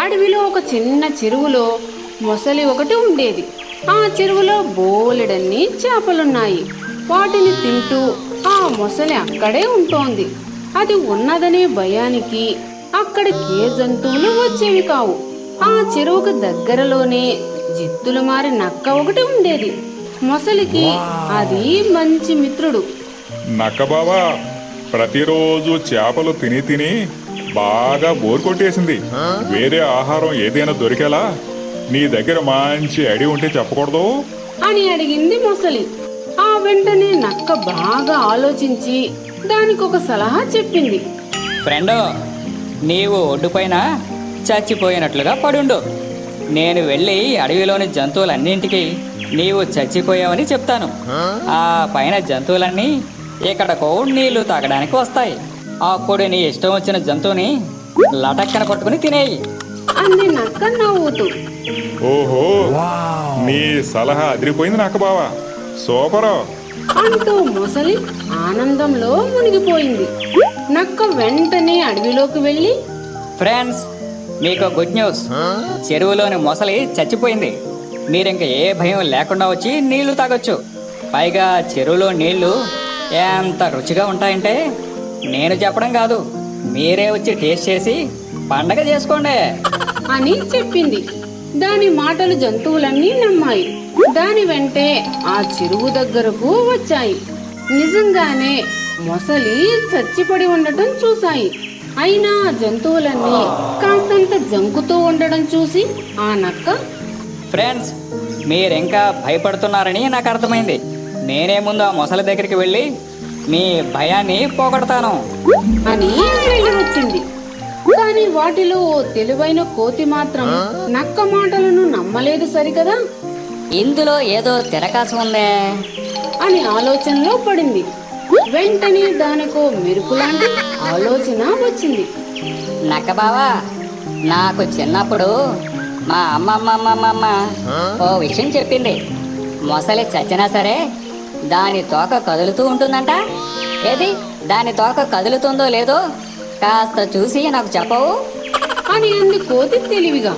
అడవిలో ఒక చిన్న చెరువులో మొసలి ఒకటి ఉండేది. ఆ చెరువులో బోలెడన్ని చేపలున్నాయి. వాటిని తింటూ ఆ మొసలి అక్కడే ఉంటోంది. అది ఉన్నదనే భయానికి అక్కడికి ఏ జంతువులు వచ్చేవి కావు. ఆ చెరువుకు దగ్గరలోనే జిత్తులు మారి నక్క ఒకటి ఉండేది. మొసలికి అది మంచి మిత్రుడు. నక్క బావా, ప్రతిరోజు చేపలు తిని తిని బాగా బోర్ కొట్టేసింది. వేరే ఆహారం ఏదైనా దొరికేలా నీ దగ్గర మంచి ఐడియా ఉంటే చెప్పకూడదు అని అడిగింది మొసలి. ఆ వెంటనే నక్క బాగా ఆలోచించి దానికొక సలహా చెప్పింది. ఫ్రెండో, నీవు ఒడ్డుపైన చచ్చిపోయినట్లుగా పడుండు. నేను వెళ్ళి అడవిలోని జంతువులన్నింటికి నీవు చచ్చిపోయావని చెప్తాను. ఆ పైన జంతువులన్నీ ఇక్కడకు నీళ్లు తాగడానికి వస్తాయి. అప్పుడు నీ ఇష్టం వచ్చిన జంతువుని లటక్కన పట్టుకుని తినేయి అంది నక్క నవ్వుతూ. ఓహో, నీ సలహా అదిరిపోయింది నక్క బావా, సూపరు అంటూ మొసలి ఆనందంలో మునిగిపోయింది. నక్క వెంటనే అడవిలోకి వెళ్ళి, ఫ్రెండ్స్, మీకు గుడ్ న్యూస్. చెరువులోని మొసలి చచ్చిపోయింది. మీరింక ఏ భయం లేకుండా వచ్చి నీళ్లు తాగొచ్చు. పైగా చెరువులో నీళ్లు ఎంత రుచిగా ఉంటాయంటే నేను చెప్పడం కాదు, మీరే వచ్చి టేస్ట్ చేసి పండగ చేసుకోండి అని చెప్పింది. దాని మాటలు జంతువులన్నీ నమ్మాయి. దాని వెంటే ఆ చెరువు దగ్గరకు వచ్చాయి. నిజంగానే మొసలి చచ్చిపడి ఉండటం చూశాయి. అయినా ఆ జంతువులన్నీ కాస్తంత జంకుతూ ఉండడం చూసి ఆ నక్క, ఫ్రెండ్స్, మీరింకా భయపడుతున్నారని నాకు అర్థమైంది. నేనే ముందు ఆ మొసలి దగ్గరికి వెళ్ళి మీ భయాన్ని పోగొడతాను అని వెళ్ళి వచ్చింది. కానీ వాటిలో ఓ తెలివైన కోతి మాత్రం నక్క మాటలను నమ్మలేదు సరికదా. ఇందులో ఏదో తిరకాసు ఉందే అని ఆలోచనలో పడింది. వెంటనే దానికో మెరుపులాంటి ఆలోచన వచ్చింది. నక్క బావా, నాకు చిన్నప్పుడు మా అమ్మమ్మ ఓ విషయం చెప్పింది. మొసలి చచ్చినా సరే దాని తోక కదులుతూ ఉంటుందంట. ఏది దాని తోక కదులుతుందో లేదో కాస్త చూసి నాకు చెప్పవు అని అంది కోతి తెలివిగా.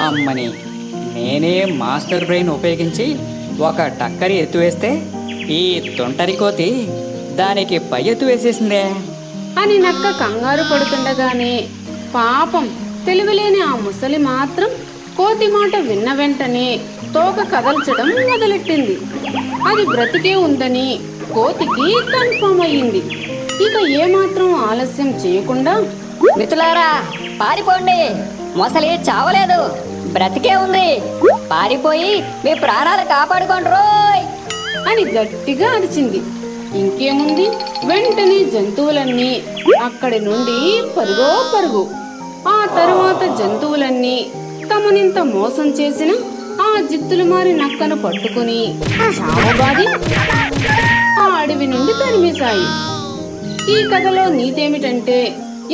అమ్మని, నేనే మాస్టర్ బ్రెయిన్ ఉపయోగించి ఒక టక్కరి ఎత్తువేస్తే ఈ తొంటరి కోతి దానికి పై ఎత్తు వేసేసిందే అని నక్క కంగారు పడుతుండగానే పాపం తెలివిలేని ఆ ముసలి మాత్రం కోతి మాట విన్న వెంటనే తోక కదల్చడం మొదలెట్టింది. అది బ్రతికే ఉందని కోతికి కన్ఫర్మ్ అయ్యింది. ఇక ఏమాత్రం ఆలస్యం చేయకుండా, మిత్రులారా పారిపోండి, మొసలి చావలేదు, బ్రతికే ఉంది, పారిపోయి మీ ప్రాణాలు కాపాడుకోండి రోయ్ అని గట్టిగా అరిచింది. ఇంకేముంది, వెంటనే జంతువులన్నీ అక్కడి నుండి పరుగో పరుగు. ఆ తరువాత జంతువులన్నీ తమనింత మోసం చేసిన ఆ జిత్తులు మారి నక్కను పట్టుకుని చావబాది ఆ అడవి నుండి తరిమేశాయి. ఈ కథలో నీతేమిటంటే,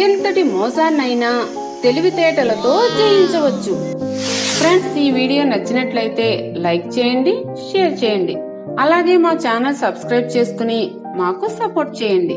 ఎంతటి మోసాన్నైనా తెలివితేటలతో జయించవచ్చు. ఫ్రెండ్స్, ఈ వీడియో నచ్చినట్లయితే లైక్ చేయండి, షేర్ చేయండి. అలాగే మా ఛానల్ సబ్స్క్రైబ్ చేసుకుని మాకు సపోర్ట్ చేయండి.